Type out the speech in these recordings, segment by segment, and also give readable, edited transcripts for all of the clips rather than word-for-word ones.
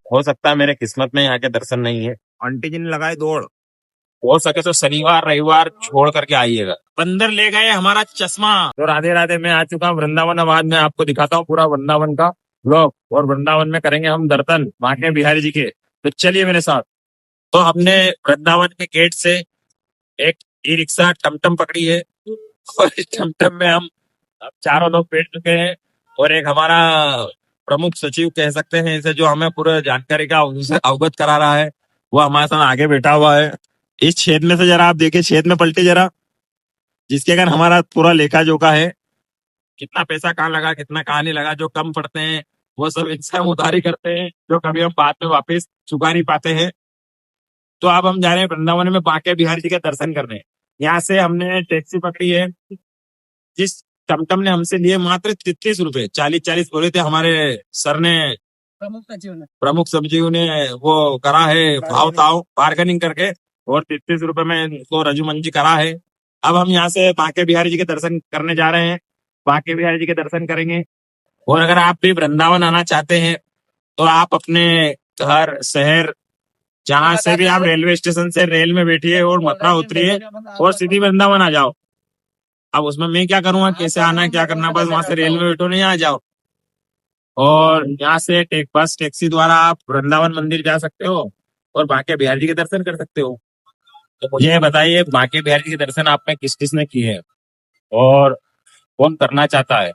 हो सकता है मेरे किस्मत में यहाँ के दर्शन नहीं है। आंटी जी ने लगाई दौड़। हो सके तो शनिवार रविवार छोड़ करके आइएगा। बंदर ले गए हमारा चश्मा। तो राधे राधे, मैं आ चुका हूँ वृंदावन। आबाद में आपको दिखाता हूँ पूरा वृंदावन का ब्लॉग, और वृंदावन में करेंगे हम दर्शन बांके बिहारी जी के। तो चलिए मेरे साथ। तो हमने वृंदावन के गेट से एक ई रिक्शा टमटम पकड़ी है, और इस टमटम में हम अब चारों लोग बैठ चुके हैं। और एक हमारा प्रमुख सचिव कह सकते हैं इसे, जो हमें पूरा जानकारी का उनसे अवगत करा रहा है, वो हमारे साथ आगे बैठा हुआ है। इस छेद में से जरा आप देखिए, छेद में पलटे जरा, जिसके कारण हमारा पूरा लेखा जोखा है, कितना पैसा कहाँ लगा कितना कहाँ नहीं लगा। जो कम पड़ते हैं वो सब इनसे हम उधारी करते हैं, जो कभी हम बाद में वापस चुका नहीं पाते हैं। तो अब हम जा रहे हैं वृंदावन में बांके बिहारी जी के दर्शन करने। यहाँ से हमने टैक्सी पकड़ी है, जिस टमटम ने हमसे लिए मात्र 33 रुपए। 40-40 बोले थे हमारे सर ने, प्रमुख सचिव ने वो करा है भाव ताव बार्गेनिंग करके, और 33 रुपए में उसको रजूमंजी करा है। अब हम यहाँ से बांके बिहारी जी के दर्शन करने जा रहे हैं। बांके बिहारी जी के दर्शन करेंगे। और अगर आप भी वृंदावन आना चाहते हैं तो आप अपने घर शहर जहां से भी आप रेलवे स्टेशन से रेल में बैठिए और मथुरा उतरिए और सीधी वृंदावन आ जाओ। अब उसमें मैं क्या करूंगा, कैसे आना है क्या करना, बस वहां से रेल में बैठो, नहीं आ जाओ। और यहाँ से बस टैक्सी द्वारा आप वृंदावन मंदिर जा सकते हो और बांके बिहारी जी के दर्शन कर सकते हो। तो मुझे ये बताइए, बांके बिहारी जी के दर्शन आप में किस किसने किए हैं और कौन करना चाहता है?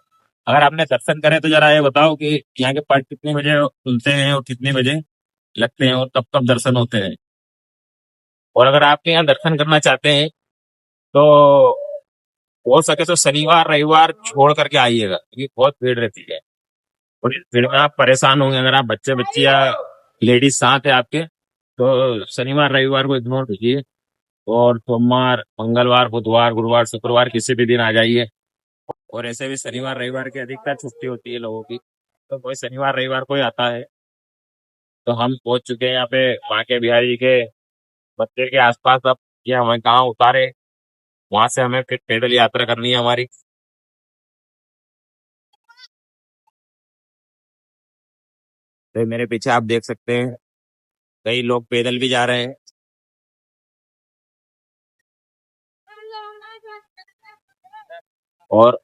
अगर आपने दर्शन करे तो जरा ये बताओ कि यहाँ के पट कितने बजे खुलते हैं और कितने बजे लगते हैं और कब कब दर्शन होते हैं। और अगर आपके यहाँ दर्शन करना चाहते हैं तो हो सके तो शनिवार रविवार छोड़ करके आइएगा, क्योंकि बहुत भीड़ रहती है। और इस भीड़ में आप परेशान होंगे। अगर आप बच्चे बच्ची या लेडीज साथ है आपके, तो शनिवार रविवार को इग्नोर कीजिए, और सोमवार मंगलवार बुधवार गुरुवार शुक्रवार किसी भी दिन आ जाइए। और ऐसे भी शनिवार रविवार की अधिकतर छुट्टी होती है लोगों की, तो कोई शनिवार रविवार कोई आता है। तो हम पहुंच चुके हैं यहाँ पे बांके बिहारी जी के मंदिर के आसपास। अब ये हमें कहाँ उतारे, वहां से हमें फिर पैदल यात्रा करनी है हमारी। तो मेरे पीछे आप देख सकते हैं कई लोग पैदल भी जा रहे हैं। और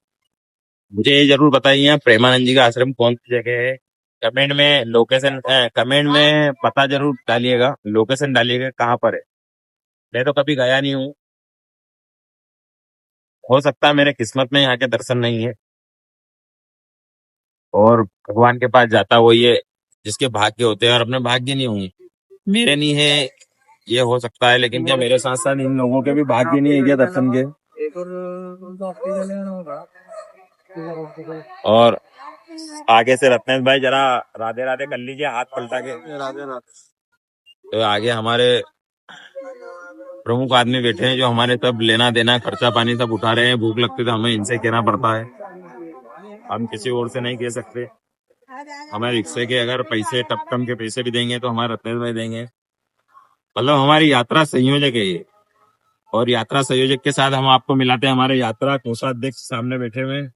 मुझे ये जरूर बताइए, प्रेमानंद जी का आश्रम कौन सी जगह है? कमेंट में लोकेशन, कमेंट में पता जरूर डालिएगा, लोकेशन डालिएगा कहाँ पर है। मैं तो कभी गया नहीं हूँ। हो सकता है मेरे किस्मत में यहाँ के दर्शन नहीं है, और भगवान के पास जाता वही है जिसके भाग्य होते हैं, और अपने भाग्य नहीं होंगे, मेरे नहीं है। ये हो सकता है, लेकिन क्या मेरे साथ साथ इन लोगों के भी भाग्य नहीं है क्या दर्शन के? और आगे से रत्नेश भाई जरा राधे राधे कर लीजिए, हाथ पलटा के। राधे राधे। तो आगे हमारे प्रमुख आदमी बैठे हैं, जो हमारे सब लेना देना खर्चा पानी सब उठा रहे हैं। भूख लगती तो हमें इनसे कहना पड़ता है, हम किसी और से नहीं कह सकते। हमें रिक्शे के अगर पैसे टपटम के पैसे भी देंगे तो हमारे रत्नेश भाई देंगे। मतलब हमारी यात्रा संयोजक है ये। और यात्रा संयोजक के साथ हम आपको मिलाते हैं हमारे यात्रा कोषाध्यक्ष सामने बैठे हुए हैं।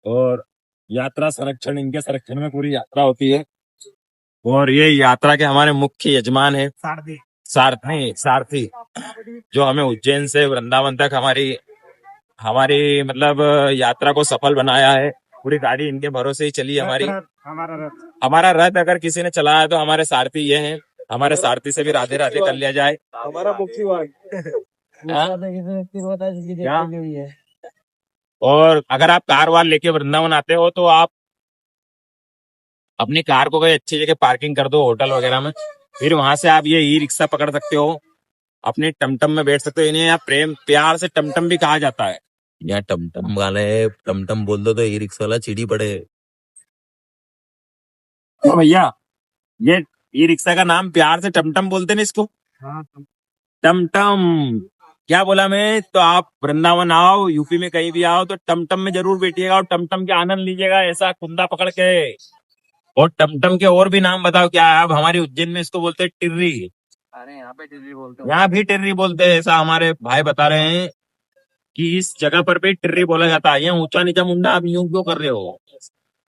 और यात्रा संरक्षण, इनके संरक्षण में पूरी यात्रा होती है। और ये यात्रा के हमारे मुख्य यजमान है सारथी, जो हमें उज्जैन से वृंदावन तक हमारी हमारी मतलब यात्रा को सफल बनाया है। पूरी गाड़ी इनके भरोसे ही चली हमारी। हमारा रथ अगर किसी ने चलाया तो हमारे सारथी ये हैं। हमारे सारथी से भी राधे राधे कर लिया जाए। हमारा मुख्य और अगर आप कार वार लेके वृंदावन आते हो तो आप अपनी कार को कोई अच्छी जगह पार्किंग कर दो, होटल वगैरह में। फिर वहां से आप ये ई रिक्शा पकड़ सकते हो, अपने टमटम में बैठ सकते हो। इन्हें यहाँ प्रेम प्यार से टमटम भी कहा जाता है। यहाँ टमटम वाले टमटम बोल दो तो ई रिक्शा वाला चिड़ी पड़े। तो भैया, ये ई रिक्शा का नाम प्यार से टमटम बोलते ना इसको। टमटम क्या बोला मैं? तो आप वृंदावन आओ, यूपी में कहीं भी आओ तो टमटम में जरूर बैठिएगा और टमटम के आनंद लीजिएगा, ऐसा कुंदा पकड़ के। और टमटम के और भी नाम बताओ क्या है? अब हमारे उज्जैन में इसको बोलते हैं टिर्री। अरे यहाँ पे टिर्री बोलते हैं, यहाँ भी टिर्री बोलते हैं, ऐसा हमारे भाई बता रहे हैं कि इस जगह पर भी टिर्री बोला जाता है। ये ऊंचा नीचा मुंडा आप यूं क्यों कर रहे हो?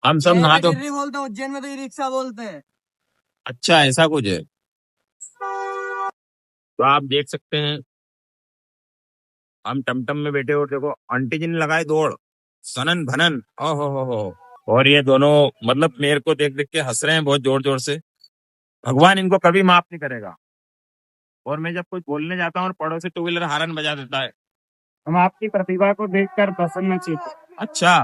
हम सब नहा तो टिर्री बोलते हैं, उज्जैन में तो ई रिक्शा बोलते हैं। अच्छा ऐसा कुछ है। तो आप देख सकते हैं हम टमटम में बैठे और देखो आंटी जी ने लगाए दौड़, सनन भनन, ओहो। और ये दोनों मतलब मेरे को देख देख के हंस रहे हैं बहुत जोर जोर से। भगवान इनको कभी माफ नहीं करेगा। और मैं जब कुछ बोलने जाता हूँ और पड़ोसी टू व्हीलर हारन बजा देता है। हम आपकी प्रतिभा को देखकर प्रसन्नचित्त। अच्छा,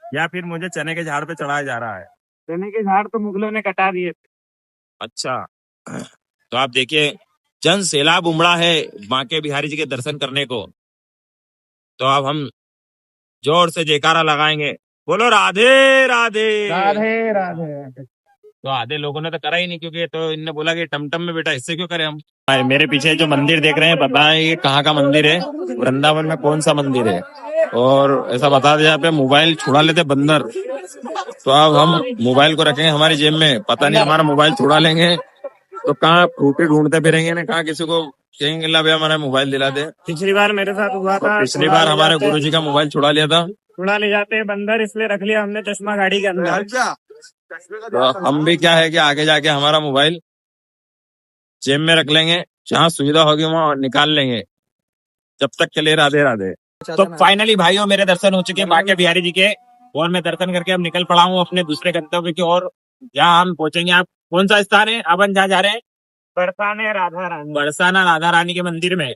या फिर मुझे चने के झाड़ पे चढ़ाया जा रहा है। चने के झाड़ तो मुगलों ने कटा दिए थे। अच्छा, तो आप देखिए जन सैलाब उमड़ा है बांके बिहारी जी के दर्शन करने को। तो अब हम जोर से जयकारा लगाएंगे, बोलो राधे राधे। राधे राधे। तो आधे लोगों ने तो करा ही नहीं, क्योंकि ये तो इनने बोला कि टमटम में बेटा इससे क्यों करें हम। मेरे पीछे जो मंदिर देख रहे हैं बताएं ये कहाँ का मंदिर है, वृंदावन में कौन सा मंदिर है। और ऐसा बता दिया पे मोबाइल छुड़ा लेते बंदर। तो अब हम मोबाइल को रखेंगे हमारी जेब में, पता नहीं हमारा मोबाइल छुड़ा लेंगे तो कहाँ फ्रूटी ढूंढते फिरेंगे ना, कहाँ किसी को कहेंगे ला भैया हमारा मोबाइल दिला दे। पिछली बार मेरे साथ हुआ था, पिछली बार हमारे गुरुजी का मोबाइल छुड़ा लिया था। छुड़ा ले जाते हैं बंदर, इसलिए रख लिया हमने चश्मा गाड़ी के अंदर। तो हम भी क्या है कि आगे जाके हमारा मोबाइल जेब में रख लेंगे, जहाँ सुविधा होगी वहाँ निकाल लेंगे। जब तक के लिए राधे राधे। तो फाइनली भाइयों मेरे दर्शन हो चुके हैं बांके बिहारी जी के, और मैं दर्शन करके अब निकल पड़ा हूँ अपने दूसरे गंतव्य की ओर, जहाँ हम पहुंचेंगे। आप कौन सा स्थान है अपन जहाँ जा रहे हैं? बरसाना राधा रानी के मंदिर में।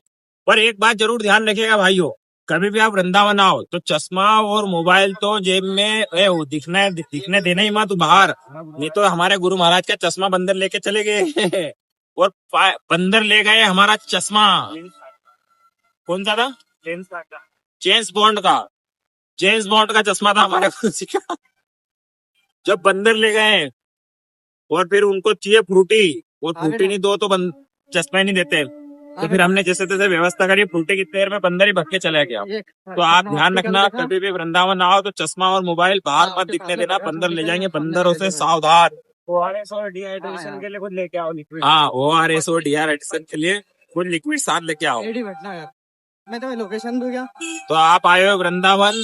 पर एक बात जरूर ध्यान रखिएगा भाइयों, कभी भी आप वृंदावन आओ तो चश्मा और मोबाइल तो जेब में दिखने देना ही मत बाहर, नहीं तो हमारे गुरु महाराज का चश्मा बंदर लेके चले गए और बंदर ले गए हमारा चश्मा। कौन सा था? जेम्स बॉन्ड का, जेम्स बॉन्ड का चश्मा था हमारे गुरु जी का। जब बंदर ले गए और फिर उनको चाहिए फ्रूटी, और फ्रूटी नहीं दो तो चश्मा ही नहीं देते। तो फिर हमने जैसे तैसे व्यवस्था करी, फ्रूटी की देर में बंदर ही भग के चला गया। तो आप ध्यान रखना कभी भी वृंदावन आओ तो चश्मा और मोबाइल बाहर मत दिखने देना, बंदर ले जाएंगे, बंदरों से सावधान। ORS और डिहाइड्रेशन के लिए कुछ लेके आओ लिक्विड। हाँ, ORS और डिहाइड्रेशन के लिए कुछ लिक्विड साथ लेके आओ। मैं तुम्हें लोकेशन दूंगा। तो आप आए हो वृंदावन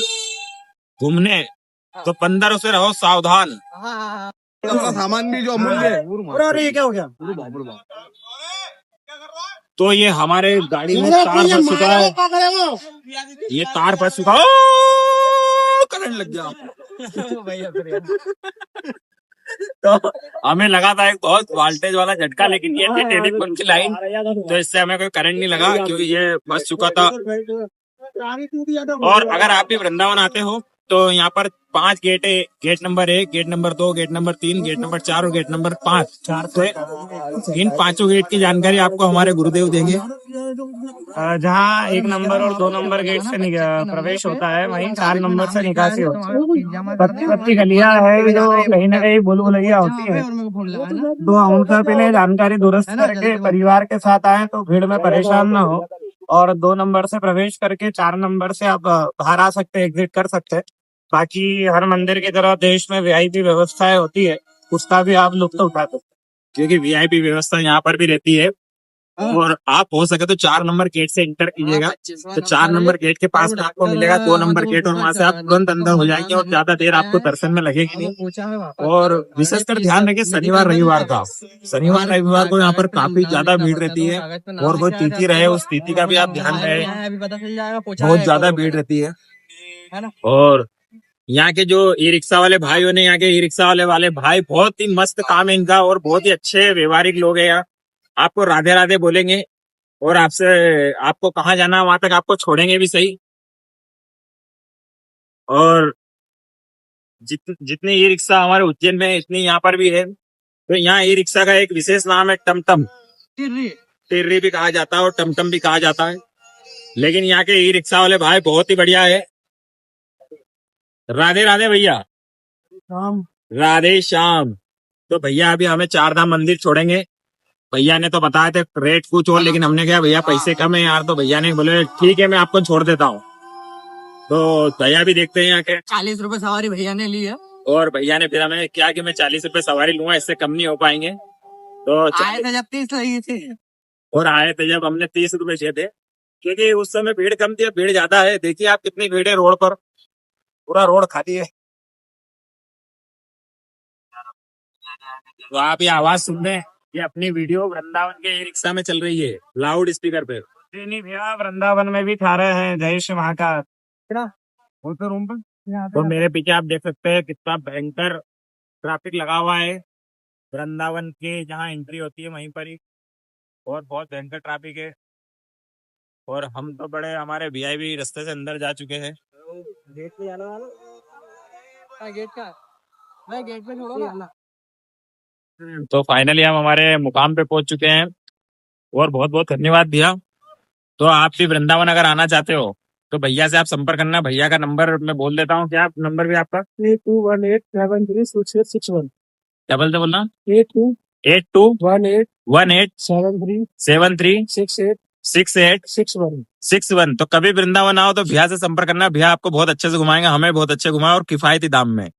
घूमने तो बंदरों से रहो सावधान। सामान भी जो अमूल्य है। अरे ये क्या हो गया? तो ये हमारे गाड़ी में तार फंस चुका है, ये तार फंस चुका है, करंट लग गया। तो हमें लगा था एक बहुत वोल्टेज वाला झटका, लेकिन ये थी टेलीफोन की लाइन, तो इससे हमें कोई करंट नहीं लगा क्योंकि ये फंस चुका था। और अगर आप भी वृंदावन आते हो तो यहाँ पर 5 गेट है, gate number 1, gate number 2, gate number 3, gate number 4 और गेट नंबर 5। इन 5 गेट की जानकारी आपको हमारे गुरुदेव देंगे। जहाँ 1 नंबर और 2 नंबर गेट से प्रवेश होता है, वहीं 4 नंबर से निकासी होती है। पत्ती गलियां है जो कहीं ना कहीं भूल भुलैया होती है, तो उनका पहले जानकारी दुरुस्त करके परिवार के साथ आए तो भीड़ में परेशान न हो। और 2 नंबर से प्रवेश करके 4 नंबर से आप बाहर आ सकते हैं, एग्जिट कर सकते हैं। बाकी हर मंदिर की तरह देश में वीआईपी व्यवस्थाएं होती है, उसका भी आप लुत्फ उठाते, क्योंकि वीआईपी व्यवस्था यहाँ पर भी रहती है। और आप हो सके तो 4 नंबर गेट से इंटर कीजिएगा, तो 4 नंबर गेट के पास में आपको मिलेगा 2 नंबर गेट, और वहां से आप तुरंत अंदर हो जाएंगे और ज्यादा देर आपको दर्शन में लगेगी नहीं। और विशेषकर ध्यान रखिए शनिवार रविवार का, शनिवार रविवार को यहाँ पर काफी ज्यादा भीड़ रहती है, और कोई तिथि रहे उस तिथि का भी आप ध्यान रहे, बहुत ज्यादा भीड़ रहती है। और यहाँ के जो ई रिक्शा वाले भाई ने, यहाँ के ई रिक्शा वाले भाई बहुत ही मस्त काम है इनका, और बहुत ही अच्छे व्यवहारिक लोग हैं। आपको राधे राधे बोलेंगे और आपसे आपको कहाँ जाना है वहां तक आपको छोड़ेंगे भी सही। और जितनी ई रिक्शा हमारे उज्जैन में है इतनी यहाँ पर भी है। तो यहाँ ई रिक्शा का एक विशेष नाम है टमटम, टिर्री भी कहा जाता है और टमटम भी कहा जाता है। लेकिन यहाँ के ई रिक्शा वाले भाई बहुत ही बढ़िया है। राधे राधे भैया, राधे श्याम। तो भैया अभी हमें 4 धाम मंदिर छोड़ेंगे। भैया ने तो बताया थे रेट कुछ और, लेकिन हमने कहा भैया पैसे कम है यार, तो भैया ने बोले ठीक है मैं आपको छोड़ देता हूँ। तो भैया भी देखते हैं यहाँ के 40 रुपए सवारी भैया ने ली है, और भैया ने फिर हमें क्या कि मैं 40 रुपए सवारी लूंगा, इससे कम नहीं हो पाएंगे। तो आए थे जब 30 लगी थी, और आए थे जब हमने 30 रुपए दिए थे, क्योंकि उस समय भीड़ कम थी, भीड़ ज्यादा है। देखिए आप कितनी भीड़ है रोड पर, पूरा रोड खाली है। तो आप ये आवाज सुन रहे हैं, ये अपनी वीडियो वृंदावन के ई रिक्शा में चल रही है, लाउड स्पीकर पे। नहीं भैया, वृंदावन में भी खा रहे हैं जय श्री महाकाल। वो तो रूम पर। तो मेरे पीछे आप देख सकते हैं कितना भयंकर ट्रैफिक लगा हुआ है वृंदावन के जहाँ एंट्री होती है वहीं पर ही, और बहुत भयंकर ट्रैफिक है। और हम तो बड़े हमारे वीआईपी रास्ते से अंदर जा चुके हैं। गेट पे जाने वाला गेट का मैं गेट पे छोड़ो ना। तो फाइनली हम हमारे मुकाम पे पहुंच चुके हैं, और बहुत बहुत धन्यवाद भैया। तो आप भी वृंदावन अगर आना चाहते हो तो भैया से आप संपर्क करना। भैया का नंबर मैं बोल देता हूँ, क्या नंबर भी आपका? 8218736861 डबल से बोलना। 8218736861 8218736861। तो कभी वृंदावन आओ तो भैया से संपर्क करना, भैया आपको बहुत अच्छे से घुमाएंगे, हमें बहुत अच्छे घुमाए और किफायती दाम में।